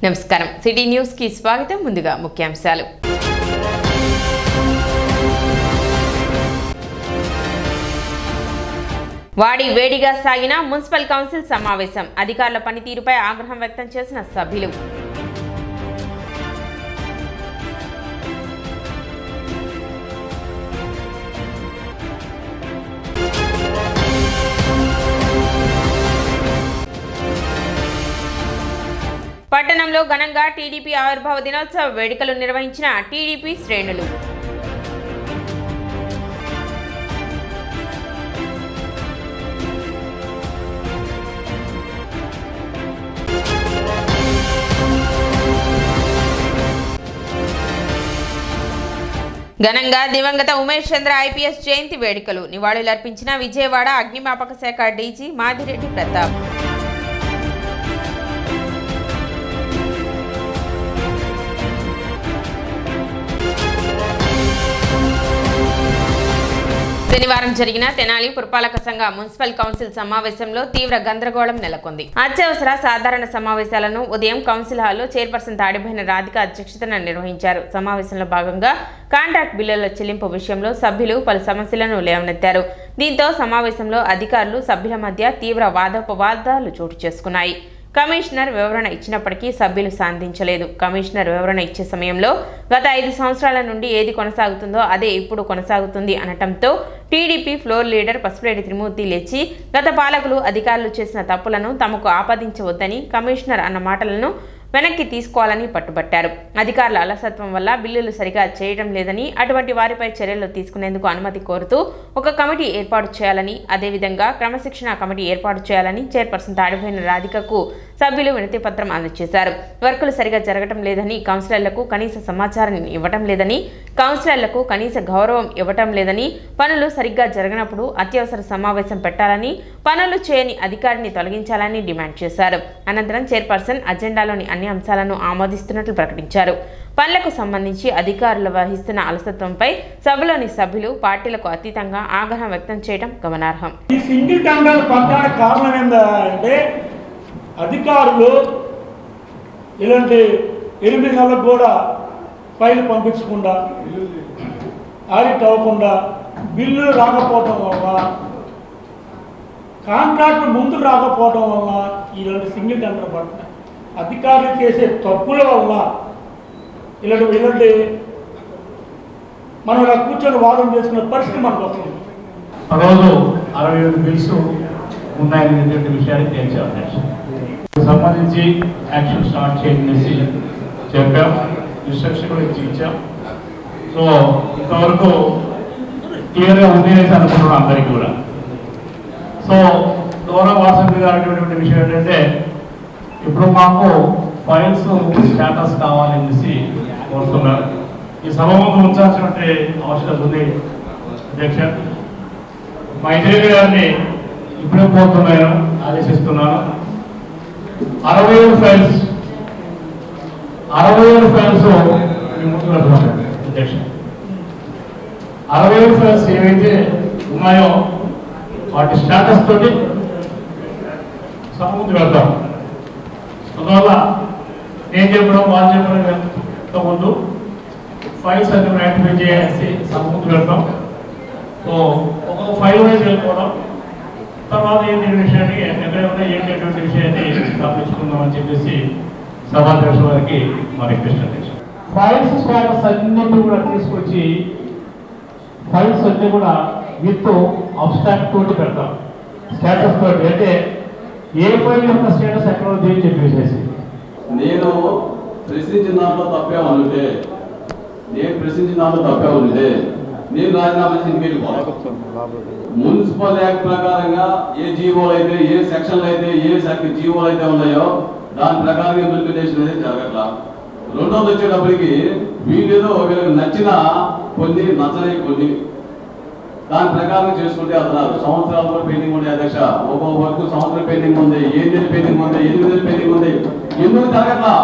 నమస్కారం city news కి స్వాగతం. ముందుగా ముఖ్యాంశాలు. వాడి వేడిగా సాగిన మున్సిపల్ కౌన్సిల్ సమావేశం. అధికారుల పనితీరుపై ఆగ్రహం వ్యక్తం చేసిన సభ్యులు. పట్టణంలో ఘనంగా టీడీపీ ఆవిర్భావ దినోత్సవ వేడుకలు నిర్వహించిన టీడీపీ శ్రేణులు. ఘనంగా దివంగత ఉమేష్ చంద్ర ఐపీఎస్ జయంతి వేడుకలు. నివాళులర్పించిన విజయవాడ అగ్నిమాపక శాఖ డీజీ మాదిరెడ్డి ప్రతాప్. శనివారం జరిగిన తెనాలి పురపాలక సంఘ మున్సిపల్ కౌన్సిల్ సమావేశంలో తీవ్ర గందరగోళం నెలకొంది. అత్యవసర సాధారణ సమావేశాలను ఉదయం కౌన్సిల్ హాల్లో చైర్పర్సన్ తాడిబోయిన రాధిక అధ్యక్షతన నిర్వహించారు. సమావేశంలో భాగంగా కాంట్రాక్ట్ బిల్లుల చెల్లింపు విషయంలో సభ్యులు పలు సమస్యలను లేవనెత్తారు. దీంతో సమావేశంలో అధికారులు సభ్యుల మధ్య తీవ్ర వాదోపవాదాలు చోటు చేసుకున్నాయి. కమిషనర్ వివరణ ఇచ్చినప్పటికీ సభ్యులు శాంతించలేదు. కమిషనర్ వివరణ ఇచ్చే సమయంలో గత 5 సంవత్సరాల నుండి ఏది కొనసాగుతుందో అదే ఇప్పుడు కొనసాగుతుంది అనటంతో టీడీపీ ఫ్లోర్ లీడర్ పసుపులేటి త్రిమూర్తి లేచి గత పాలకులు అధికారులు చేసిన తప్పులను తమకు ఆపాదించవద్దని, కమిషనర్ అన్న మాటలను వెనక్కి తీసుకోవాలని పట్టుబట్టారు. అధికారుల అలసత్వం వల్ల బిల్లులు సరిగా చేయడం లేదని, అటువంటి వారిపై చర్యలు తీసుకునేందుకు అనుమతి కోరుతూ ఒక కమిటీ ఏర్పాటు చేయాలని, అదేవిధంగా క్రమశిక్షణ కమిటీ ఏర్పాటు చేయాలని చైర్పర్సన్ తాడిపోయిన రాధికకు సభ్యులు వినతి పత్రం అందజేశారు. వర్కులు సరిగా జరగటం లేదని, కౌన్సిలర్లకు కనీస సమాచారం ఇవ్వటం లేదని, కౌన్సిలర్లకు కనీస గౌరవం ఇవ్వటం లేదని, పనులు సరిగ్గా జరగనప్పుడు అత్యవసర సమావేశం పెట్టాలని, పనులు చేయని అధికారిని తొలగించాలని డిమాండ్ చేశారు. అనంతరం చైర్పర్సన్ అజెండాలోని అన్ని అంశాలను ఆమోదిస్తున్నట్లు ప్రకటించారు. పనులకు సంబంధించి అధికారులు వహిస్తున్న అలసత్వంపై సభలోని సభ్యులు పార్టీలకు అతీతంగా ఆగ్రహం వ్యక్తం చేయడం గమనార్హం. ఈ సింగిల్ టెండర్ పట్టడానికి కారణం ఏంటంటే అధికారులు ఇలాంటి 8 నెలలకు కూడా ఫైల్ పంపించకుండా, ఆడిట్ అవ్వకుండా, బిల్లులు రాకపోవడం వల్ల, కాంట్రాక్ట్ ముందు రాకపోవడం వల్ల ఇలాంటి సింగిల్ టెండర్ పడుతున్నాయి. అధికారులు చేసే తప్పుల వల్ల ఇలాంటి మనం ఇలా కూర్చొని వాదన చేసుకునే పరిస్థితి మనకు వస్తుంది. రోజు 67 బిల్స్ ఉన్నాయనేటువంటి విషయాన్ని తేల్చారు. సంబంధించి యాక్షన్ స్టార్ట్ చేసి చెప్పాం, ఇన్స్ట్రక్షన్ కూడా ఇచ్చాం. సో ఇంతవరకు క్లియర్గా ఉంది అనేసి అనుకుంటున్నాం అందరికీ కూడా. సో గౌరవ వాసంతి గారు అనేటువంటి విషయం ఏంటంటే, ఇప్పుడు మాకు ఫైల్స్ స్టేటస్ కావాలనేసి కోరుతున్నారు. ఈ సభ ముందు ఉంచాల్సినటువంటి అవసరం ఉంది. అధ్యక్ష మైత్రి గారిని ఇప్పుడే కోరుతున్నాను, ఆదేశిస్తున్నాను. 67 ఫైల్స్ ముందు పెడుతున్నాను అధ్యక్ష. 67 ఫైల్స్ ఏవైతే ఉన్నాయో వాటి స్టేటస్ తోటి సభ ముందు వెళ్తాం. అందువల్ల నేను చెప్పడం, వాళ్ళు చెప్పడం ముందు ఫైల్స్ అన్ని యాక్టివేట్ చేయాల్సి సభ ముందు వెళ్తాం. సో ఒక్కొక్క ఫైల్ వైజ్ వెళ్ళిపోవడం, తర్వాత ఏంటి విషయాన్ని ఎక్కడైనా ఏంటటువంటి విషయాన్ని గమనించుకుందామని చెప్పేసి సభాధ్యక్షుల వారికి మా రిక్వెస్ట్ అధ్యక్ష. ఫైల్స్ స్టేటస్ అన్నింటినీ కూడా తీసుకొచ్చి ఫైల్స్ అన్నీ కూడా విత్ అబ్స్ట్రాక్ట్ తోటి పెడతాం. స్టేటస్ తోటి అంటే ఏ ఫైల్ యొక్క స్టేటస్ ఎక్కడ ఉంది అని చెప్పేసి నేను ప్రశ్నించిన దాంట్లో తప్పే ఉంటే నేను రాజీనామా చేసి మున్సిపల్ యాక్ట్ ప్రకారంగా ఏ జీవోలు అయితే, ఏ సెక్షన్లు అయితే, ఏ జీవోలు అయితే ఉన్నాయో దాని ప్రకారంగా ఇంప్లిమెంటేషన్ అనేది జరగట్లా. రెండోది వచ్చేటప్పటికి వీళ్ళేదో వీళ్ళకి నచ్చిన కొన్ని, నచ్చని కొన్ని దాని ప్రకారం చేసుకుంటే అన్నారు. సంవత్సరాలు కూడా పెండింగ్ ఉంది అధ్యక్ష. ఒక్కొక్క వరకు సంవత్సరం పెండింగ్ ఉంది, 7 నెలలు పెండింగ్ ఉంది, 8 నెలలు పెండింగ్ ఉంది. ఎందుకు జరగట్లా?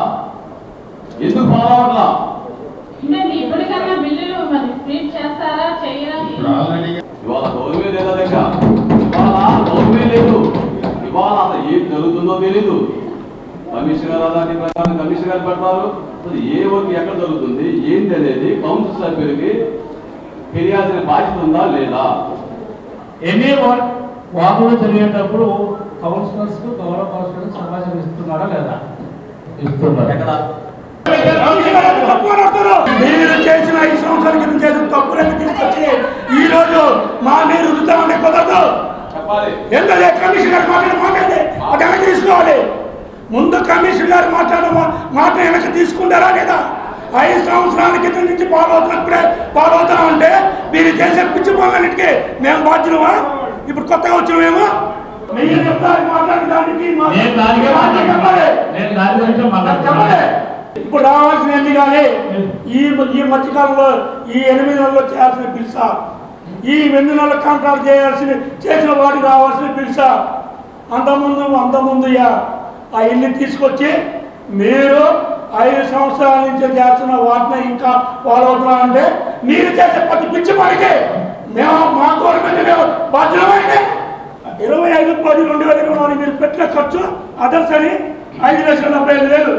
ఎందుకు ఫాలో అవ్వట్లా? ఇవాళ గవర్నమెంట్ లేదా అధ్యక్ష, ఇవాళ గవర్నమెంట్ లేదు. ఇవాళ అసలు ఏం జరుగుతుందో తెలీదు. కమిషనర్ అలాంటి ప్రకారం కమిషనర్ పెడతారు. ఏ వర్క్ ఎక్కడ జరుగుతుంది ఏంటి అనేది కౌన్సిల్ సభ్యులకి తెలియాల్సిన బాధ్యత ఉందా లేదా? ఎన్ని వార్డులు జరిగేటప్పుడు కౌన్సిలర్స్ గౌరవ కౌన్సిలర్స్ సమాచారం ఇస్తున్నారా లేదా? ఇస్తున్నారు. ఎక్కడ మీరు చేసిన 5 సంవత్సరాల క్రితం చేసిన తప్పులన్నీ తీసుకొచ్చి ఈ రోజు మా మీరు రుద్దామనే కుదరదు. ఎందుకంటే కమిషనర్ గారు మాట్లాడి అది వెనక్కి తీసుకోవాలి. ముందు కమిషనర్ గారు మాట వెనక్కి తీసుకుంటారా లేదా? 5 సంవత్సరాల క్రితం నుంచి పాలవుతున్నప్పుడే పాలవుతామంటే మీరు చేసే పిచ్చి పనులన్నిటికీ మేము బాధ్యులమా? ఇప్పుడు కొత్తగా వచ్చినమేమో మీరు చెప్తారు మాట్లాడడానికి. ఇప్పుడు రావాల్సిన ఎన్ని కానీ ఈ మధ్యకాలంలో ఈ 8 నెలల్లో చేయాల్సిన పిలుసా, ఈ 8 నెలల కాంట్రాక్ట్ చేసిన వాడికి రావాల్సిన పిలుసా? అంతకుముందు ఆ ఇల్లు తీసుకొచ్చి మీరు 5 సంవత్సరాల నుంచి చేస్తున్న వాటిని ఇంకా ఫాలో అవుతున్నారంటే మీరు చేసే ప్రతి పిచ్చి పనికి మేము మా గవర్నమెంట్ మేము బాధ్యమైతే 25/10/2024 మీరు పెట్టిన ఖర్చు అదర్స్ అని 5,75,000.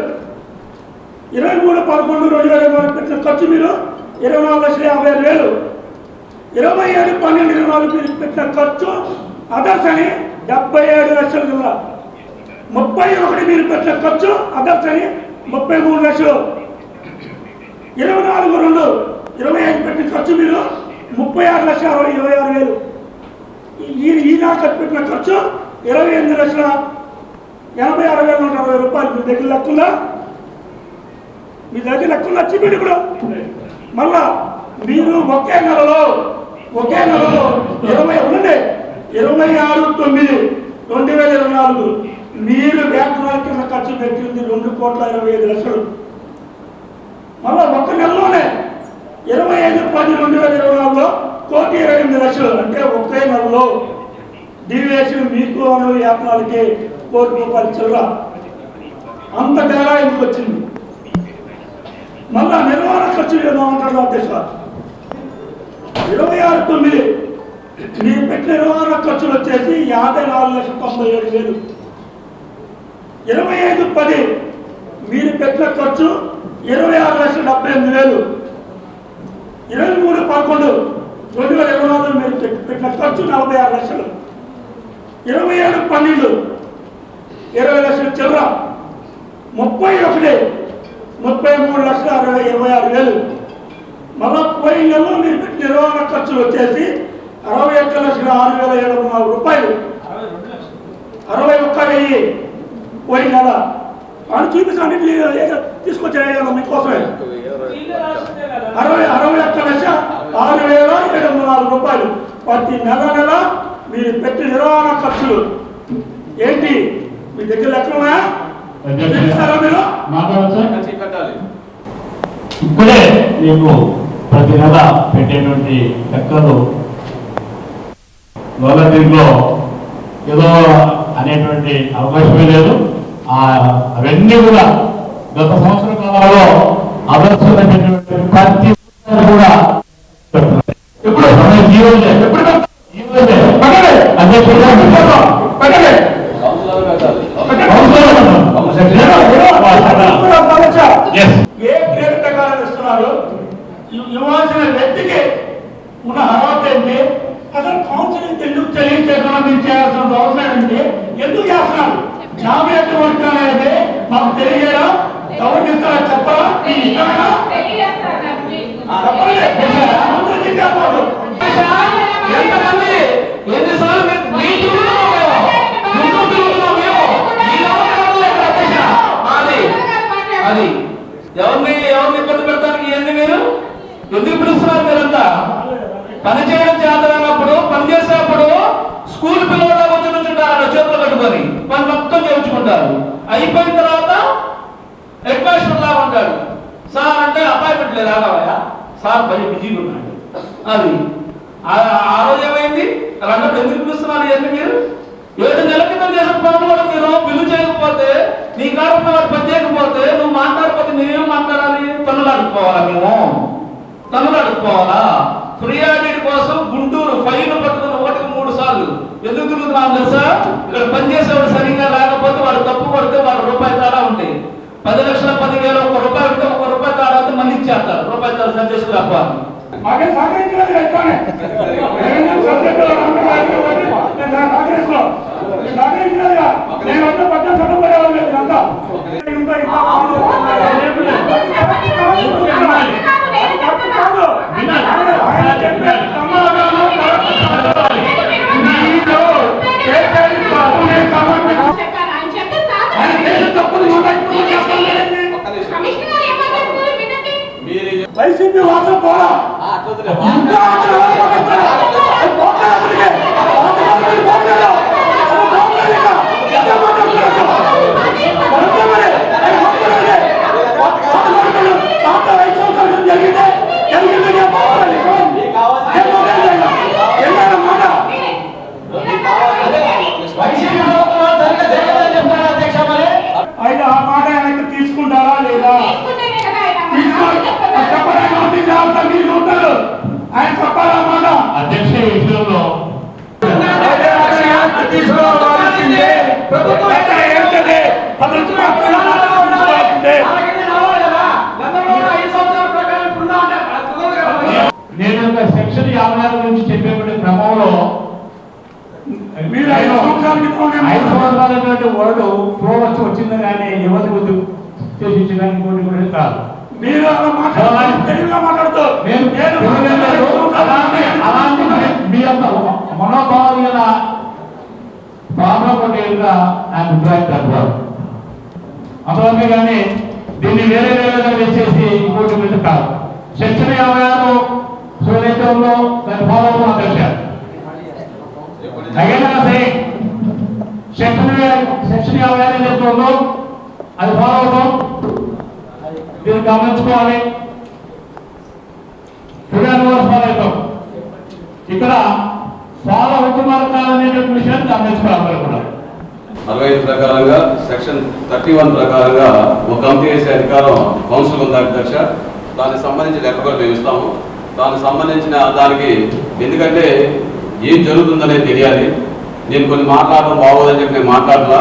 23/11/2024 పెట్టిన ఖర్చు మీరు 24,56,000. 27/12/24 మీరు పెట్టిన ఖర్చు అదర్స్ అని 77 లక్షలు. 31 మీరు పెట్టిన ఖర్చు అదర్స్ అని 33 లక్షలు. 24/2/25 పెట్టిన ఖర్చు మీరు 36,26,000. ఈనాడు పెట్టిన ఖర్చు 28,86,160 రూపాయలు. మీ దగ్గర లెక్కుందా? మీ దగ్గర లెక్కలు వచ్చింది ఇప్పుడు. మళ్ళా మీరు ఒకే నెలలో 26/9/2024 మీరు వేతనాల కింద ఖర్చు పెట్టింది 2,25,00,000. మళ్ళా ఒక్క నెలలోనే 25/10/2024 1,28,00,000. అంటే ఒకే నెలలో డివియేషన్ మీకు వేతనాలకి ₹1,00,00,000 చిల్లర. అంత తేడా ఎందుకు వచ్చింది? మళ్ళా నిర్వహణ ఖర్చు ఏమంటారు అధ్యక్ష? 26/9 మీరు పెట్టిన నిర్వహణ ఖర్చులు వచ్చేసి 54,97,000. 25/10 మీరు పెట్టిన ఖర్చు 26,78,000. 23/11/2024 మీరు పెట్టిన ఖర్చు 46 లక్షలు. 27/12 20 లక్షలు చిల్లర. 31 33,26,000. మళ్ళా పోయిన నెలలో మీరు పెట్టిన నిర్వహణ ఖర్చులు వచ్చేసి 61,06,704 రూపాయలు. 61,000 పోయిన నెల అని చూపిస్తాను. తీసుకొచ్చాయి మీకోసమే 61,06,704 రూపాయలు. ప్రతి నెల మీరు పెట్టిన నిర్వహణ ఖర్చులు ఏంటి? మీ దగ్గర లెక్కలున్నా మీరు ఇప్పుడే మీకు ప్రతి నెల పెట్టేటువంటి లెక్కలు దీంట్లో ఏదో అనేటువంటి అవకాశమే లేదు. అవన్నీ కూడా గత సంవత్సర కాలంలో ఆదర్శమైనటువంటి ప్రతి కూడా ఎప్పుడు ఏ గ్రేడ్ ప్రకారం ఇస్తున్నారు? ఇవ్వాల్సిన వ్యక్తికి ఉన్న అర్హత ఏంటి? అసలు కౌన్సిలింగ్ ఎందుకు తెలియచేయకుండా మీరు చేయాల్సిన అవసరం ఏంటి? ఎందుకు చేస్తున్నారు? జాబితా వర్క్ అనేది మాకు తెలియజేయడం ఎవరికి ఇస్తారా చెప్పరా? మీ ఇష్టమేనా? ఎంతమంది ఎన్నిసార్లు అది ఎవరిని ఇబ్బంది పెడతానికి ఇవన్నీ మీరు ఎందుకు పిలుస్తున్నారు? మీరంతా పని చేయడం చేతనప్పుడు పని చేసేప్పుడు స్కూల్ పిల్లలు వచ్చి నుంచుంటారు చేతులు కట్టుకొని పని మొత్తం చేయించుకుంటారు. అయిపోయిన తర్వాత హెడ్ మాస్టర్ లాగా ఉంటాడు. సార్ అంటే అపాయింట్మెంట్ లేదు రావయా సార్ పని బిజీగా ఉన్నాడు. అది ఆ రోజు ఏమైంది? అలాంటప్పుడు ఎందుకు పిలుస్తున్నారు ఇవన్నీ మీరు? 7 నెలల క్రితం చేసిన పనులు కూడా మీరు బిల్లు చేయకపోతే నీ కారణం పని చేయకపోతే నువ్వు మాట్లాడకపోతే నేనేం మాట్లాడాలి? తనులు అడుక్కోవాలా? మేము తనులు అడుక్కోవాలా? ఫ్రీ ఆడిట్ కోసం గుంటూరు ఫైన్ పట్టుకుని 1కి 3 సార్లు ఎందుకు తిరుగుతున్నాం తెలుసా? ఇక్కడ పనిచేసేవాడు సరిగ్గా లేకపోతే వాడు తప్పు కొడితే వాడు రూపాయి తేడా ఉంటాయి. 10 లక్షల 10,000 1 రూపాయి ఉంటే 1 రూపాయి తేడా అయితే మళ్ళీ ఇచ్చేస్తారు. రూపాయి తేడా సరి చేసుకురాపా మాకే సహకరించలేదు ఎట్లానే సహకరించలేదుగా. నేను అంతా పట్టణ చట్టపడేవాళ్ళు లేదు అంతా వైసీపీ వాసం పోరా అయితే ఆ మాట ఆయనకు తీసుకుంటారా లేదా? ఆయన చెప్పాలా మాట? అధ్యక్ష విషయంలో నేను సెక్షన్ 56 గురించి చెప్పేటువంటి క్రమంలో మీరు 5 సంవత్సరాలటువంటి వర్డ్ ఫ్లో వచ్చింది కానీ యువతి ఉద్దేశించడానికి కూడా కాదు. మీరు మాట్లాడుతూ అలాంటి మీ యొక్క మనోభావాలు గల ప్రాబ్లం కొట్టేగా నాకు అభిప్రాయం తగ్గదు. అందువల్ల కానీ దీన్ని వేరే వేరేగా వేసేసి ఇంకోటి మీద కాదు. సెక్షన్ 56 సోదయంలో దాన్ని ఫాలో అవుతున్న అధ్యక్ష అయ్యేలా సరే సెక్షన్ 56 ఏదైతే ఉందో అది ఫాలో అవుతాం. దీన్ని గమనించుకోవాలి. ఫాలో అవుతాం. ఇక్కడ ఫాలో అవుతున్నారు కాదనేటువంటి విషయాన్ని గమనించుకోవాలి. కూడా 65 ప్రకారంగా సెక్షన్ 31 ప్రకారంగా ఒక కమిటీ వేసే అధికారం కౌన్సిల్ ఉంది అధ్యక్ష. దానికి సంబంధించిన లెక్క కూడా మేము ఇస్తాము. దానికి సంబంధించిన దానికి ఎందుకంటే ఏం జరుగుతుందనేది తెలియాలి. నేను కొన్ని మాట్లాడడం బాగోదని చెప్పి నేను మాట్లాడలా,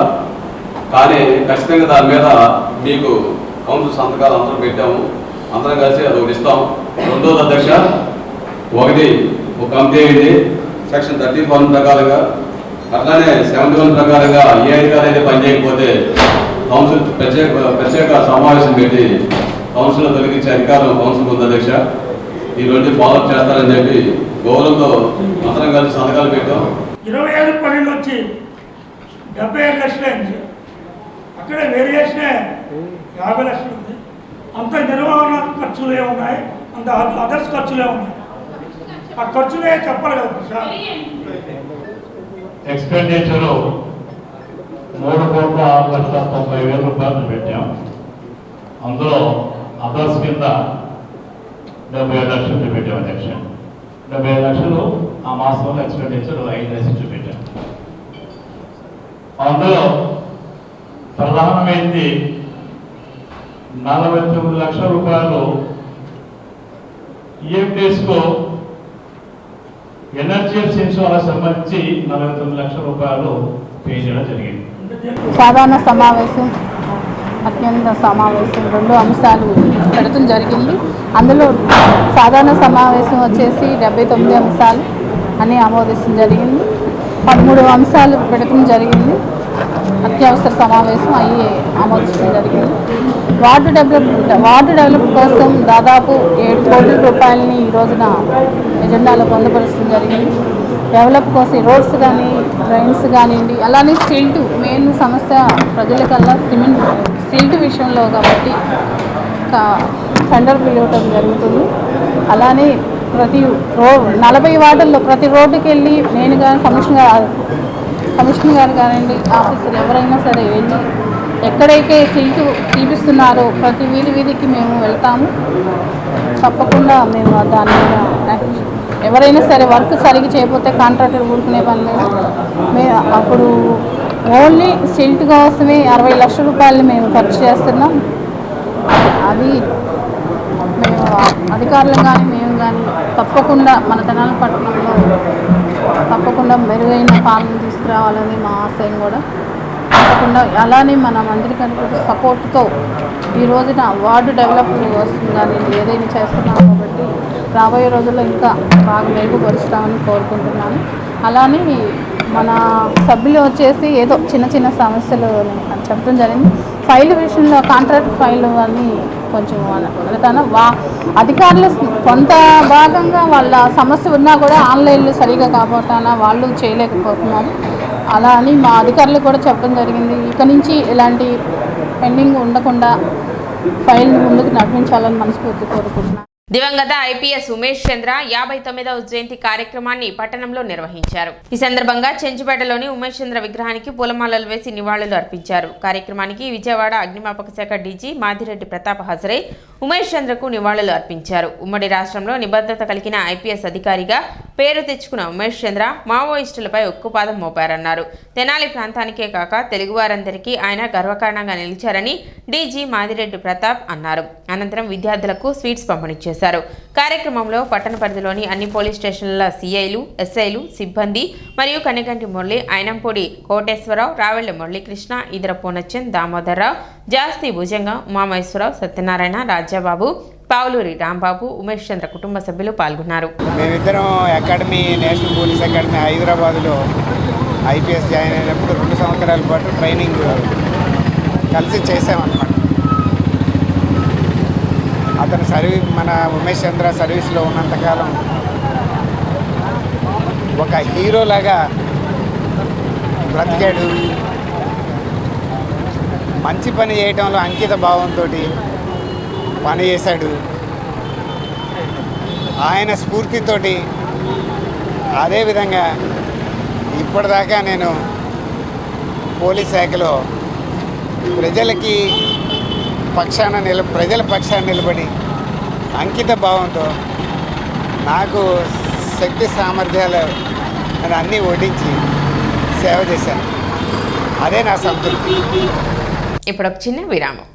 కానీ ఖచ్చితంగా దాని మీద మీకు కౌన్సిల్ సంతకాలు అందరం పెట్టాము. అందరం కలిసి అది ఒకటి ఇస్తాం. రెండోది అధ్యక్ష, ఒకటి ఒక కమిటీ అయింది సెక్షన్ 31 ప్రకారంగా, అట్లానే 71 ప్రకారంగా ఏ అధికారులు అయితే పనిచేయకపోతే కౌన్సిల్ ప్రత్యేక సమావేశం పెట్టి కౌన్సిల్లో తొలగించే అధికారం కౌన్సిల్ ఉంది అధ్యక్ష. ఈ రెండు ఫాలోఅప్ చేస్తారని చెప్పి గౌరవంతో అందరం కలిసి సంతకాలు పెట్టాం. 27 పన్నెండు వచ్చి 75 లక్షలు అయింది. అక్కడే వేరియేషనే 50 లక్షలు ఉంది. అంత నిర్వహణ ఖర్చులే ఉన్నాయి, అంత అదర్స్ ఖర్చులే ఉన్నాయి. ఆ ఖర్చులే చెప్పాలి కదా సార్. ఎక్స్పెండిచర్ 3,6,90,000 రూపాయలు పెట్టాం. అందులో అదర్స్ కింద 70 లక్షలు చూపెట్టాం అధ్యక్ష. 70 లక్షలు ఆ మాసంలో ఎక్స్పెండిచర్ 5 లక్షలు చూపెట్టాం. అందులో ప్రధానమైంది 49 లక్షల రూపాయలు ఈఎంటీస్కు ఎనర్జీ ఇన్సూరెన్స్ సంబంధించి 49 లక్షల రూపాయలు పే చేయడం జరిగింది. సాధారణ సమావేశం, అత్యంత సమావేశం 2 అంశాలు పెడతం జరిగింది. అందులో సాధారణ సమావేశం వచ్చేసి 79 అంశాలు అని ఆమోదించడం జరిగింది. 13 అంశాలు పెడతం జరిగింది. అత్యవసర సమావేశం అయ్యి ఆమోదించడం జరిగింది. వార్డు డెవలప్ కోసం దాదాపు 7 కోట్ల రూపాయలని ఈ రోజున ఎజెండాలో పొందపరచడం జరిగింది. డెవలప్ కోసం రోడ్స్ కానీ డ్రైన్స్ కానివ్వండి, అలానే సిల్ట్ మెయిన్ సమస్య ప్రజలకల్లా సిల్ట్ విషయంలో కాబట్టి టెండర్ పిలవటం జరుగుతుంది. అలానే ప్రతి 40 వార్డుల్లో ప్రతి రోడ్డుకి వెళ్ళి నేను కానీ కమిషనర్ గారు కానివ్వండి, ఆఫీసర్ ఎవరైనా సరే వెళ్ళి ఎక్కడైతే సిల్ట్ చూపిస్తున్నారో ప్రతి వీధికి మేము వెళ్తాము. తప్పకుండా మేము దాని మీద ఎవరైనా సరే వర్క్ సరిగ్గా చేయకపోతే కాంట్రాక్టర్ ఊరుకునే పని లేదు. అప్పుడు ఓన్లీ సిల్ట్ కోసమే 60 లక్షల రూపాయలు మేము ఖర్చు చేస్తున్నాం. అది మేము అధికారులు కానీ మేము కానీ తప్పకుండా మన తెనాలి పట్టణంలో తప్పకుండా మెరుగైన పాలన తీసుకురావాలని మా ఆశయం కూడా. తప్పకుండా అలానే మన మంత్రి గారి సపోర్ట్తో ఈ రోజున వార్డు డెవలప్ వస్తుందని ఏదైనా చేస్తున్నాం కాబట్టి రాబోయే రోజుల్లో ఇంకా బాగా మెరుగుపరుస్తామని కోరుకుంటున్నాను. అలానే మన సభ్యులు వచ్చేసి ఏదో చిన్న చిన్న సమస్యలు చెప్పడం జరిగింది. ఫైల్ విషయంలో కాంట్రాక్ట్ ఫైల్ అని కొంచెం అధికారులు కొంత భాగంగా వాళ్ళ సమస్య ఉన్నా కూడా ఆన్లైన్లో సరిగా కాకపోతానా వాళ్ళు చేయలేకపోతున్నారు. అలా అని మా అధికారులు కూడా చెప్పడం జరిగింది. ఇక నుంచి ఇలాంటి పెండింగ్ ఉండకుండా ఫైల్ ముందుకు నడిపించాలని మనస్ఫూర్తి కోరుకుంటున్నాను. దివంగత ఐపీఎస్ ఉమేష్ చంద్ర 59వ జయంతి కార్యక్రమాన్ని పట్టణంలో నిర్వహించారు. ఈ సందర్భంగా చెంచుపేటలోని ఉమేష్ చంద్ర విగ్రహానికి పూలమాలలు వేసి నివాళులు అర్పించారు. కార్యక్రమానికి విజయవాడ అగ్నిమాపక శాఖ డీజీ మాదిరెడ్డి ప్రతాప్ హాజరై ఉమేష్ చంద్రకు నివాళులు అర్పించారు. ఉమ్మడి రాష్ట్రంలో నిబద్ధత కలిగిన ఐపీఎస్ అధికారిగా పేరు తెచ్చుకున్న ఉమేష్ చంద్ర మావోయిస్టులపై ఉక్కుపాదం మోపారన్నారు. తెనాలి ప్రాంతానికే కాక తెలుగువారందరికీ ఆయన గర్వకారణంగా నిలిచారని డీజీ మాదిరెడ్డి ప్రతాప్ అన్నారు. అనంతరం విద్యార్థులకు స్వీట్స్ పంపిణీ చేశారు. కార్యక్రమంలో పట్టణ పరిధిలోని అన్ని పోలీస్ స్టేషన్ల సీఐలు, ఎస్ఐలు, సిబ్బంది మరియు కనిగంటి మురళి, ఐనంపూడి కోటేశ్వరరావు, రావెళ్ల మురళీకృష్ణ, ఇదర పూనచ్చన్, దామోదర్రావు, జాస్తి భుజంగా, ఉమామహేశ్వరరావు, సత్యనారాయణ, రాజాబాబు, పావులూరి రాంబాబు, ఉమేష్ చంద్ర కుటుంబ సభ్యులు పాల్గొన్నారు. మేమిద్దరం అకాడమీ, నేషనల్ పోలీస్ అకాడమీ హైదరాబాద్లో ఐపీఎస్ జాయిన్ అయినప్పుడు 2 సంవత్సరాల పాటు ట్రైనింగ్ కలిసి చేసామన్నమాట. అతను మన ఉమేష్ చంద్ర సర్వీస్లో ఉన్నంతకాలం ఒక హీరోలాగా బ్రతికాడు. మంచి పని చేయడంలో అంకిత భావంతో పని చేశాడు. ఆయన స్ఫూర్తితోటి అదేవిధంగా ఇప్పటిదాకా నేను పోలీస్ శాఖలో ప్రజల పక్షాన నిలబడి అంకిత భావంతో నాకు శక్తి సామర్థ్యాలు అన్నీ ఓడించి సేవ చేశాను. అదే నా సంతృప్తి. ఇప్పుడు ఒక చిన్న విరామం.